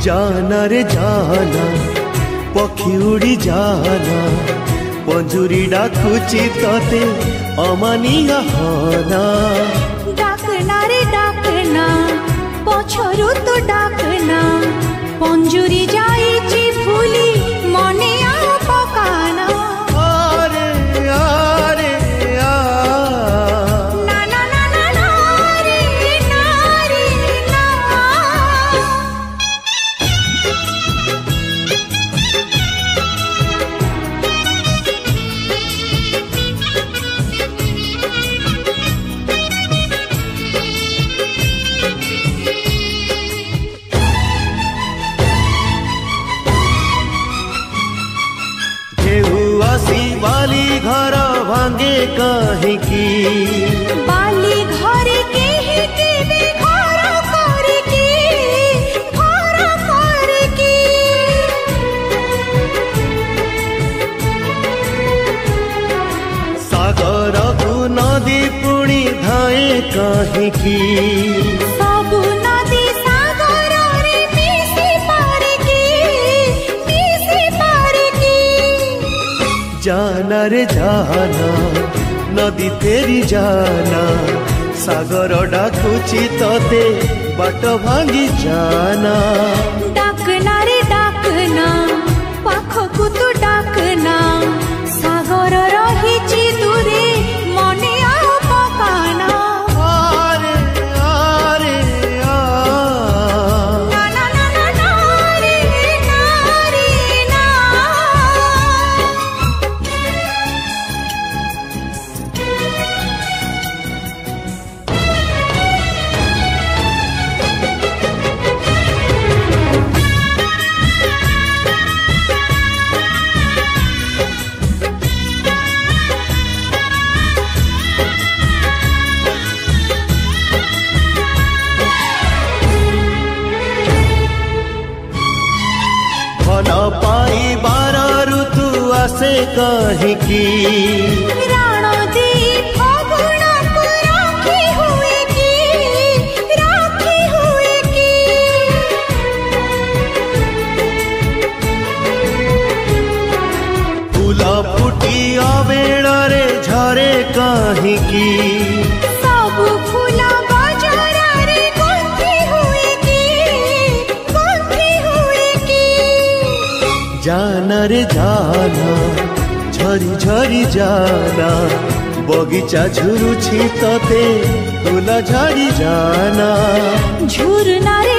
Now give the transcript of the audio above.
जाना रे जाना पक्षी उड़ी जाना पंजुरी डाकुची तते अमानिया होना डाकना रे डाकना पछरु तो डाकना पंजुरी जाईची फुली मने आ पकाना आरे आरे आ ना ना ना ना ना रे ना रे ना बाली घर भांगे कहीं की बाली घरे केही केबे घर करे की सागर को नदी पुणी धाए कहीं की सबु नदी सागर रे मिसी पारे की जाना रे जाना नदी तेरी जाना सागर डाकुची तते बाट भांगी जाना डाकना रे डाकना पाखकु तू डाकना सागर रहिची दूरे मने आ पकाना आरे आरे आ ना ना ना ना ना रे ना रे ना फल पाई बार ऋतु आसे कहीं की राण दी फगुण को राखी हुए की फूल फुटी अबेड़े झरे कहीं की सबु फूल बजरा रे गुंथी हुए की जाना रे जाना झरी झरी जाना बगीचा झुरुछि तते फूल झरी जाना झुरना रे